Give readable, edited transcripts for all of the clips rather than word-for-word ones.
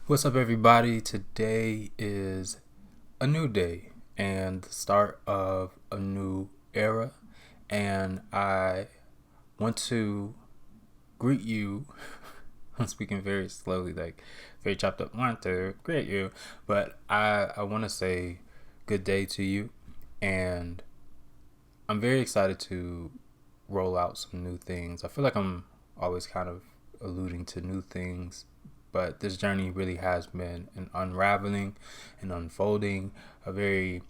What's up, everybody? Today is a new day and the start of a new era, and I want to greet you. I'm speaking very slowly, like very chopped up. Want to greet you, but I want to say good day to you, and I'm very excited to roll out some new things. I feel like I'm always kind of alluding to new things, but this journey really has been an unraveling and unfolding, a very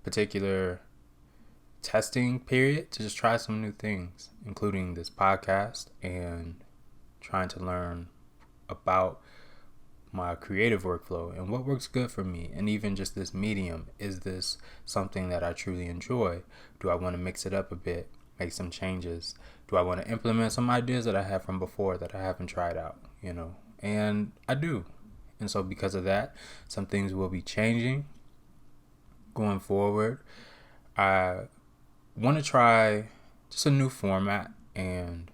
particular testing period to just try some new things, including this podcast and trying to learn about my creative workflow and what works good for me, and even just this medium. Is this something that I truly enjoy? Do I want to mix it up a bit, make some changes? Do I want to implement some ideas that I have from before that I haven't tried out, and I do. And so because of that, some things will be changing going forward. I want to try just a new format and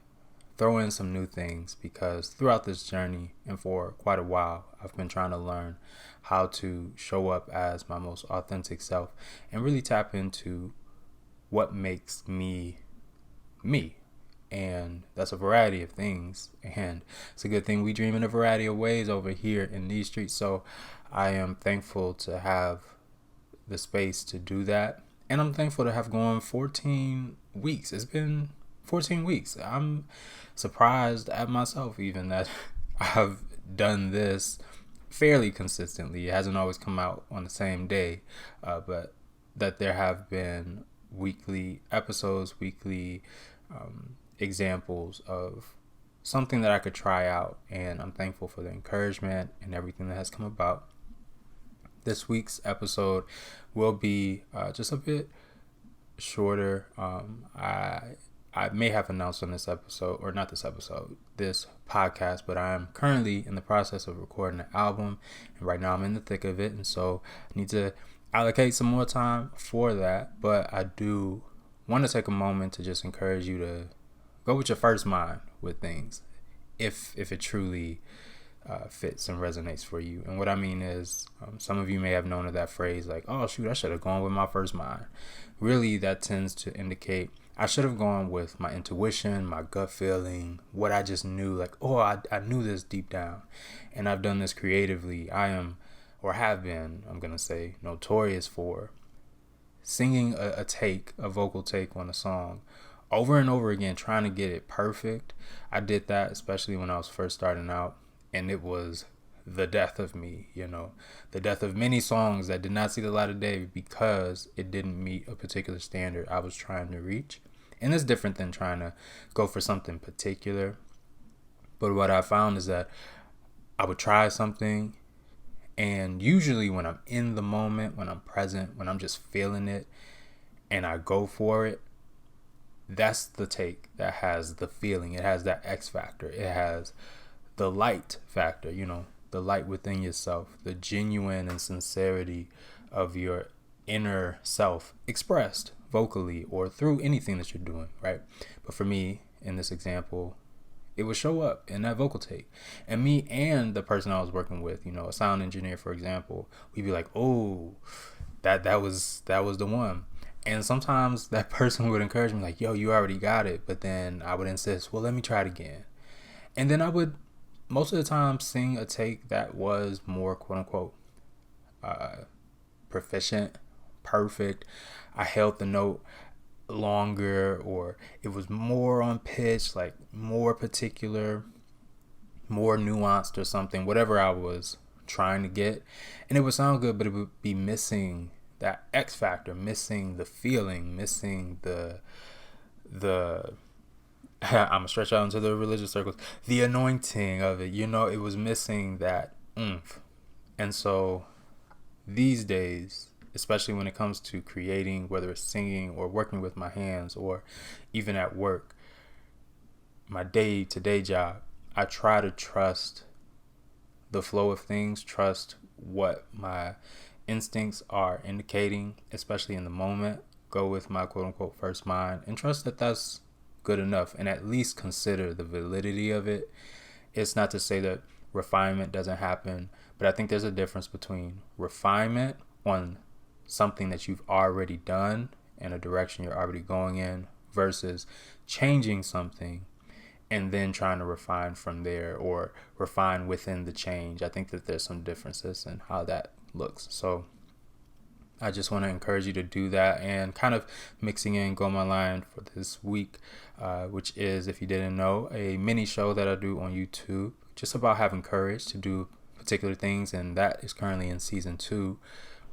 throw in some new things, because throughout this journey and for quite a while, I've been trying to learn how to show up as my most authentic self and really tap into what makes me me. And that's a variety of things, and it's a good thing we dream in a variety of ways over here in these streets. So I am thankful to have the space to do that, and I'm thankful to have gone 14 weeks. It's been 14 weeks. I'm surprised at myself even that I've done this fairly consistently. It hasn't always come out on the same day, but that there have been weekly episodes, weekly examples of something that I could try out, and I'm thankful for the encouragement and everything that has come about. This week's episode will be just a bit shorter. I may have announced on this episode, or not this episode, this podcast, but I am currently in the process of recording an album, and right now I'm in the thick of it, and so I need to allocate some more time for that. But I do want to take a moment to just encourage you to go with your first mind with things, if it truly fits and resonates for you. And what I mean is, some of you may have known of that phrase like, oh shoot, I should have gone with my first mind. Really, that tends to indicate I should have gone with my intuition, my gut feeling, what I just knew, like, oh, I knew this deep down, and I've done this creatively. I am, or have been, I'm gonna say, notorious for singing a vocal take on a song over and over again, trying to get it perfect. I did that especially when I was first starting out, and it was the death of me, the death of many songs that did not see the light of day because it didn't meet a particular standard I was trying to reach. And it's different than trying to go for something particular. But what I found is that I would try something, and usually when I'm in the moment, when I'm present, when I'm just feeling it and I go for it, that's the take that has the feeling. It has that X factor. It has the light factor, the light within yourself, the genuine and sincerity of your inner self expressed vocally or through anything that you're doing, right? But for me, in this example, it would show up in that vocal take. And me and the person I was working with, a sound engineer, for example, we'd be like, oh, that was the one. And sometimes that person would encourage me like, yo, you already got it. But then I would insist, well, let me try it again. And then I would most of the time sing a take that was more quote unquote proficient, perfect. I held the note longer, or it was more on pitch, like more particular, more nuanced or something, whatever I was trying to get. And it would sound good, but it would be missing that X factor, missing the feeling, missing the I'm gonna stretch out into the religious circles, the anointing of it. It was missing that oomph. And so these days, especially when it comes to creating, whether it's singing or working with my hands or even at work, my day-to-day job, I try to trust the flow of things, trust what my instincts are indicating, especially in the moment. Go with my quote-unquote first mind and trust that that's good enough, and at least consider the validity of it. It's not to say that refinement doesn't happen. But I think there's a difference between refinement on something that you've already done in a direction you're already going in versus changing something and then trying to refine from there or refine within the change. I think that there's some differences in how that looks. So I just want to encourage you to do that, and kind of mixing in Go My Line for this week, which is, if you didn't know, a mini show that I do on YouTube just about having courage to do particular things. And that is currently in season 2,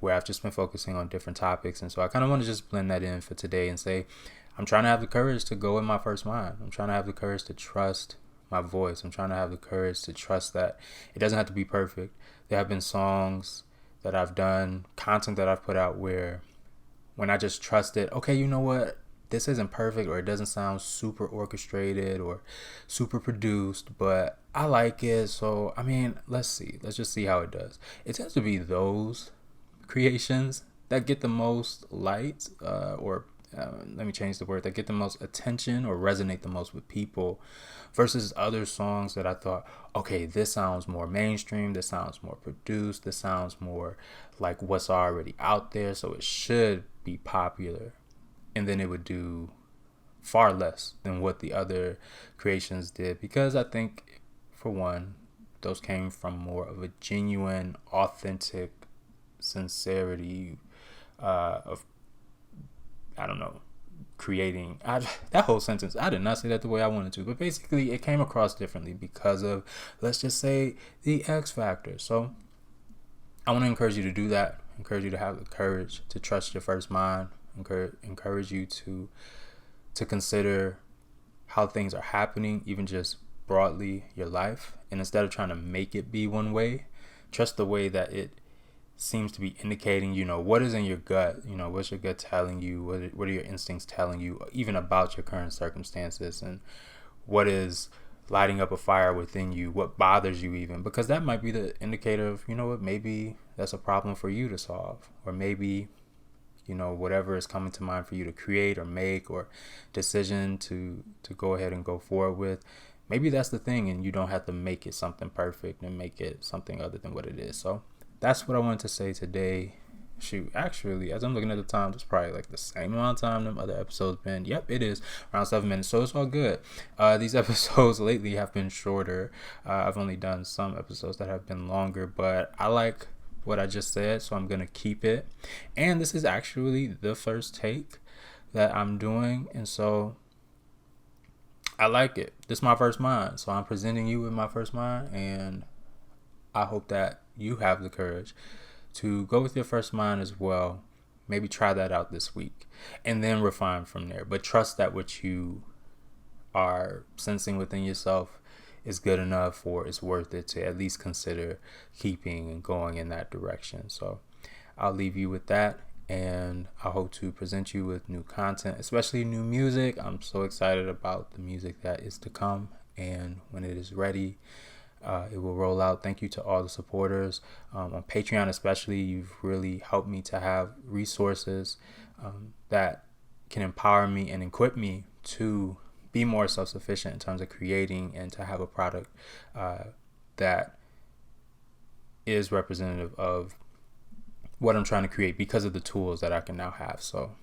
where I've just been focusing on different topics. And so I kind of want to just blend that in for today and say, I'm trying to have the courage to go in my first mind. I'm trying to have the courage to trust my voice. I'm trying to have the courage to trust that it doesn't have to be perfect. There have been songs that I've done, content that I've put out, where when I just trusted, okay, you know what, this isn't perfect, or it doesn't sound super orchestrated or super produced, but I like it. So, I mean, let's just see how it does. It tends to be those creations that get the most light, let me change the word, that get the most attention or resonate the most with people, versus other songs that I thought, okay, this sounds more mainstream, this sounds more produced, this sounds more like what's already out there, so it should be popular. And then it would do far less than what the other creations did, because I think, for one, those came from more of a genuine, authentic sincerity of, I don't know, creating. That whole sentence, I did not say that the way I wanted to, but basically it came across differently because of, let's just say, the X factor. So I want to encourage you to do that, encourage you to have the courage to trust your first mind, encourage you to consider how things are happening, even just broadly your life, and instead of trying to make it be one way, trust the way that it seems to be indicating, what is in your gut, what's your gut telling you, what are your instincts telling you, even about your current circumstances, and what is lighting up a fire within you, what bothers you even, because that might be the indicator of, what, maybe that's a problem for you to solve, or maybe, whatever is coming to mind for you to create or make, or decision to go ahead and go forward with, maybe that's the thing, and you don't have to make it something perfect and make it something other than what it is. So that's what I wanted to say today. Shoot, actually, as I'm looking at the time, it's probably like the same amount of time them other episodes been. Yep, it is around 7 minutes, so it's all good. These episodes lately have been shorter. I've only done some episodes that have been longer, but I like what I just said, so I'm gonna keep it. And this is actually the first take that I'm doing, and so I like it. This is my first mind, so I'm presenting you with my first mind, and I hope that you have the courage to go with your first mind as well. Maybe try that out this week and then refine from there. But trust that what you are sensing within yourself is good enough, or it's worth it to at least consider keeping and going in that direction. So I'll leave you with that, and I hope to present you with new content, especially new music. I'm so excited about the music that is to come, and when it is ready, it will roll out. Thank you to all the supporters on Patreon, especially. You've really helped me to have resources that can empower me and equip me to be more self-sufficient in terms of creating, and to have a product that is representative of what I'm trying to create because of the tools that I can now have. So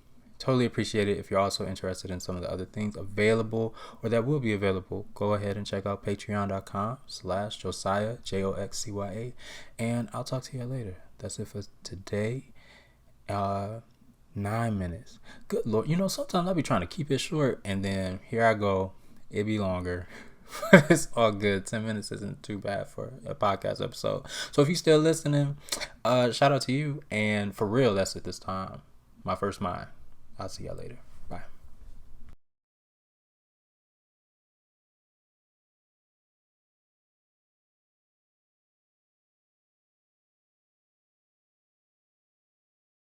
totally appreciate it. If you're also interested in some of the other things available, or that will be available, go ahead and check out patreon.com/Joxcya, Joxcya, and I'll talk to you later. That's it for today. 9 minutes. Good Lord. Sometimes I'll be trying to keep it short, and then here I go. It'd be longer. It's all good. 10 minutes isn't too bad for a podcast episode. So if you're still listening, shout out to you. And for real, that's it this time. My first mind. I'll see y'all later.